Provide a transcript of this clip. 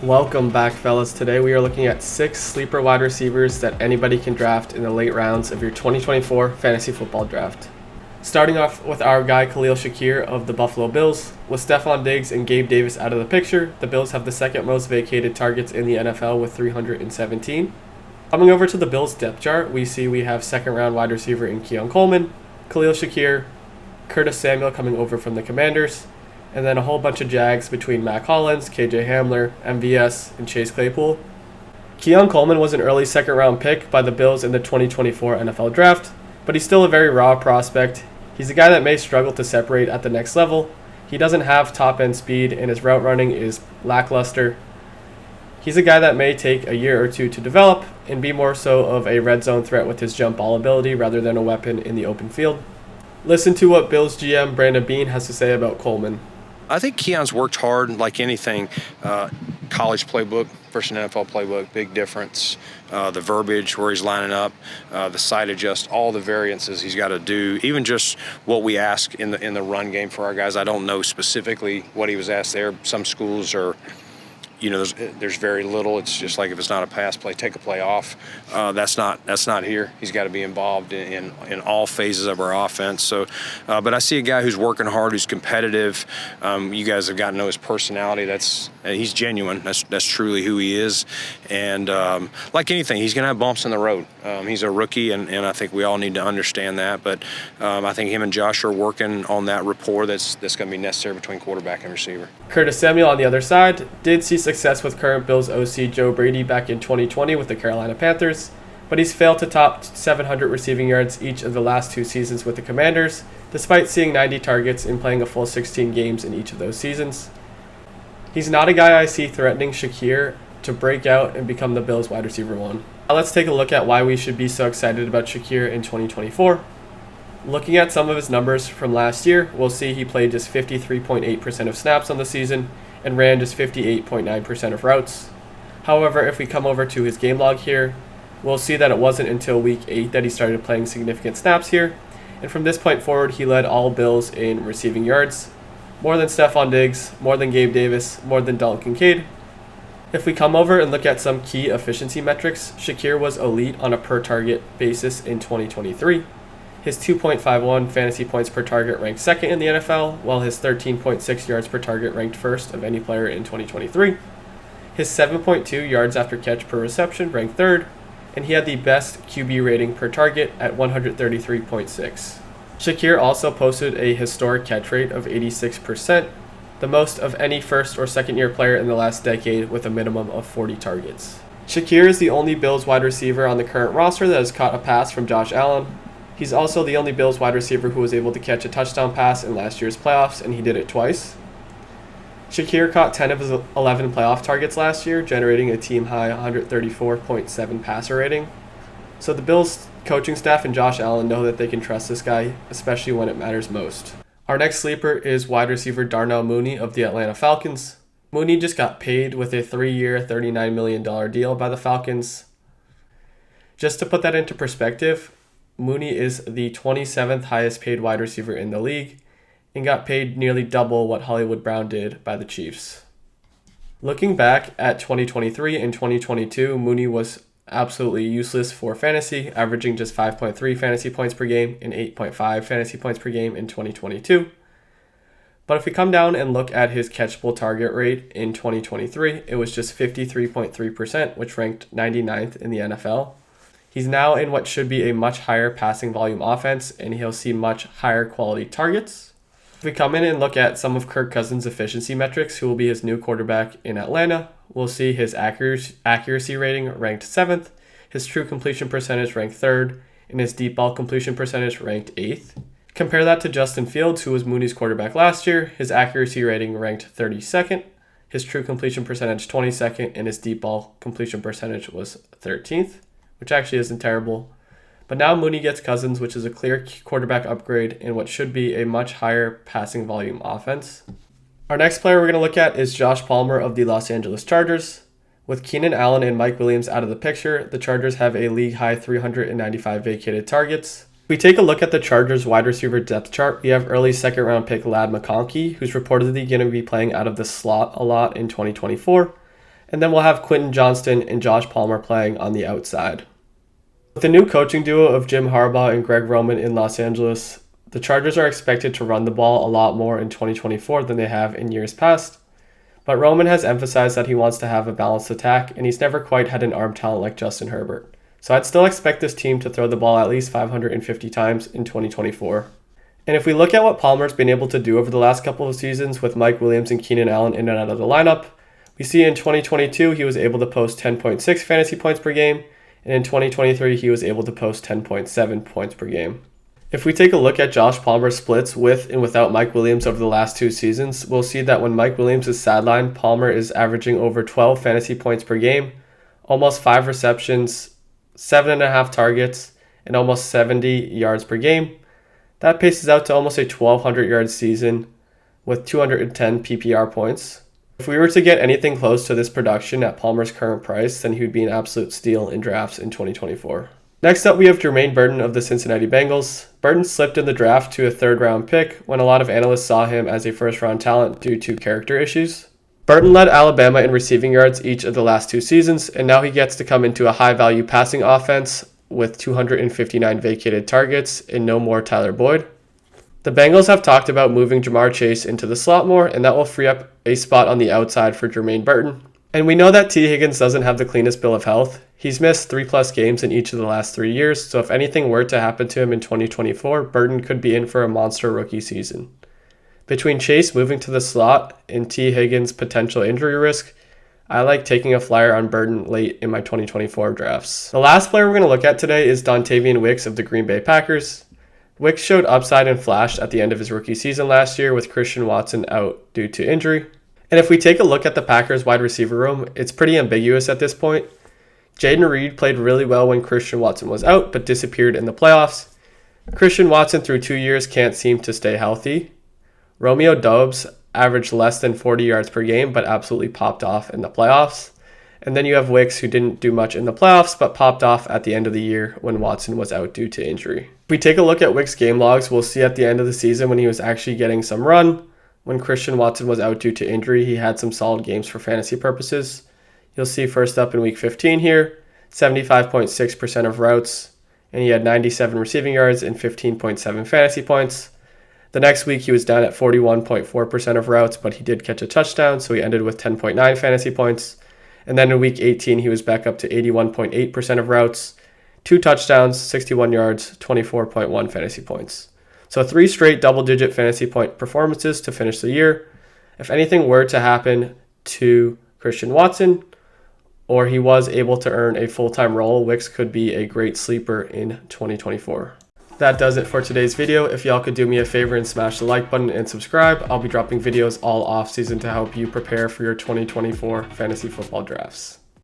Welcome back, fellas. Today we are looking at 6 sleeper wide receivers that anybody can draft in the late rounds of your 2024 fantasy football draft. Starting off with our guy Khalil Shakir of the Buffalo Bills. With Stefon Diggs and Gabe Davis out of the picture, the Bills have the second most vacated targets in the NFL with 317. Coming over to the Bills depth chart, we have second round wide receiver in Keon Coleman, Khalil Shakir, Curtis Samuel coming over from the Commanders, and then a whole bunch of Jags between Mac Hollins, KJ Hamler, MVS, and Chase Claypool. Keon Coleman was an early second round pick by the Bills in the 2024 NFL Draft, but he's still a very raw prospect. He's a guy that may struggle to separate at the next level. He doesn't have top end speed and his route running is lackluster. He's a guy that may take a year or two to develop and be more so of a red zone threat with his jump ball ability rather than a weapon in the open field. Listen to what Bills GM Brandon Beane has to say about Coleman. I think Keon's worked hard like anything. College playbook versus an NFL playbook, big difference. The verbiage where he's lining up, the side adjust, all the variances he's got to do. Even just what we ask in the run game for our guys. I don't know specifically what he was asked there. Some schools are, there's very little. It's just like if it's not a pass play, take a play off. That's not here. He's got to be involved in all phases of our offense. So, but I see a guy who's working hard, who's competitive. You guys have got to know his personality. He's genuine. That's truly who he is. And like anything, he's going to have bumps in the road. He's a rookie, and I think we all need to understand that. But I think him and Josh are working on that rapport that's going to be necessary between quarterback and receiver. Curtis Samuel on the other side did see success with current Bills OC Joe Brady back in 2020 with the Carolina Panthers, but he's failed to top 700 receiving yards each of the last 2 seasons with the Commanders, despite seeing 90 targets and playing a full 16 games in each of those seasons. He's not a guy I see threatening Shakir to break out and become the Bills wide receiver 1. Now let's take a look at why we should be so excited about Shakir in 2024. Looking at some of his numbers from last year, we'll see he played just 53.8% of snaps on the season and ran just 58.9% of routes. However, if we come over to his game log here, we'll see that it wasn't until week 8 that he started playing significant snaps here, and from this point forward, he led all Bills in receiving yards, more than Stefon Diggs, more than Gabe Davis, more than Dalton Kincaid. If we come over and look at some key efficiency metrics, Shakir was elite on a per-target basis in 2023. His 2.51 fantasy points per target ranked second in the NFL, while his 13.6 yards per target ranked first of any player in 2023. His 7.2 yards after catch per reception ranked third, and he had the best QB rating per target at 133.6. Shakir also posted a historic catch rate of 86%, the most of any first or second year player in the last decade with a minimum of 40 targets. Shakir is the only Bills wide receiver on the current roster that has caught a pass from Josh Allen. He's also the only Bills wide receiver who was able to catch a touchdown pass in last year's playoffs, and he did it twice. Shakir caught 10 of his 11 playoff targets last year, generating a team-high 134.7 passer rating. So the Bills coaching staff and Josh Allen know that they can trust this guy, especially when it matters most. Our next sleeper is wide receiver Darnell Mooney of the Atlanta Falcons. Mooney just got paid with a 3-year, $39 million deal by the Falcons. Just to put that into perspective, Mooney is the 27th highest paid wide receiver in the league and got paid nearly double what Hollywood Brown did by the Chiefs. Looking back at 2023 and 2022, Mooney was absolutely useless for fantasy, averaging just 5.3 fantasy points per game and 8.5 fantasy points per game in 2022. But if we come down and look at his catchable target rate in 2023, it was just 53.3%, which ranked 99th in the NFL. He's now in what should be a much higher passing volume offense, and he'll see much higher quality targets. If we come in and look at some of Kirk Cousins' efficiency metrics, who will be his new quarterback in Atlanta, we'll see his accuracy rating ranked 7th, his true completion percentage ranked 3rd, and his deep ball completion percentage ranked 8th. Compare that to Justin Fields, who was Mooney's quarterback last year. His accuracy rating ranked 32nd, his true completion percentage 22nd, and his deep ball completion percentage was 13th. Which actually isn't terrible. But now Mooney gets Cousins, which is a clear quarterback upgrade in what should be a much higher passing volume offense. Our next player we're going to look at is Josh Palmer of the Los Angeles Chargers. With Keenan Allen and Mike Williams out of the picture, the Chargers have a league-high 395 vacated targets. If we take a look at the Chargers wide receiver depth chart, we have early second-round pick Ladd McConkey, who's reportedly going to be playing out of the slot a lot in 2024. And then we'll have Quentin Johnston and Josh Palmer playing on the outside. With the new coaching duo of Jim Harbaugh and Greg Roman in Los Angeles, the Chargers are expected to run the ball a lot more in 2024 than they have in years past. But Roman has emphasized that he wants to have a balanced attack, and he's never quite had an arm talent like Justin Herbert. So I'd still expect this team to throw the ball at least 550 times in 2024. And if we look at what Palmer's been able to do over the last couple of seasons with Mike Williams and Keenan Allen in and out of the lineup, we see in 2022 he was able to post 10.6 fantasy points per game, and in 2023 he was able to post 10.7 points per game. If we take a look at Josh Palmer's splits with and without Mike Williams over the last 2 seasons, we'll see that when Mike Williams is sidelined, Palmer is averaging over 12 fantasy points per game, almost 5 receptions, 7.5 targets, and almost 70 yards per game. That paces out to almost a 1,200-yard season with 210 PPR points. If we were to get anything close to this production at Palmer's current price, then he would be an absolute steal in drafts in 2024. Next up, we have Jermaine Burton of the Cincinnati Bengals. Burton slipped in the draft to a 3rd-round pick when a lot of analysts saw him as a first-round talent due to character issues. Burton led Alabama in receiving yards each of the last 2 seasons, and now he gets to come into a high-value passing offense with 259 vacated targets and no more Tyler Boyd. The Bengals have talked about moving Ja'Marr Chase into the slot more, and that will free up a spot on the outside for Jermaine Burton. And we know that T. Higgins doesn't have the cleanest bill of health. He's missed 3+ games in each of the last 3 years, so if anything were to happen to him in 2024, Burton could be in for a monster rookie season. Between Chase moving to the slot and T. Higgins' potential injury risk, I like taking a flyer on Burton late in my 2024 drafts. The last player we're going to look at today is Dontavian Wicks of the Green Bay Packers. Wicks showed upside and flashed at the end of his rookie season last year with Christian Watson out due to injury. And if we take a look at the Packers wide receiver room, it's pretty ambiguous at this point. Jaden Reed played really well when Christian Watson was out, but disappeared in the playoffs. Christian Watson through 2 years can't seem to stay healthy. Romeo Doubs averaged less than 40 yards per game, but absolutely popped off in the playoffs. And then you have Wicks, who didn't do much in the playoffs, but popped off at the end of the year when Watson was out due to injury. If we take a look at Wicks' game logs, we'll see at the end of the season when he was actually getting some run. When Christian Watson was out due to injury, he had some solid games for fantasy purposes. You'll see first up in week 15 here, 75.6% of routes, and he had 97 receiving yards and 15.7 fantasy points. The next week he was down at 41.4% of routes, but he did catch a touchdown, so he ended with 10.9 fantasy points. And then in week 18 he was back up to 81.8% of routes, 2 touchdowns, 61 yards, 24.1 fantasy points. So 3 straight double-digit fantasy point performances to finish the year. If anything were to happen to Christian Watson, or he was able to earn a full-time role, Wicks could be a great sleeper in 2024. That does it for today's video. If y'all could do me a favor and smash the like button and subscribe, I'll be dropping videos all off season to help you prepare for your 2024 fantasy football drafts.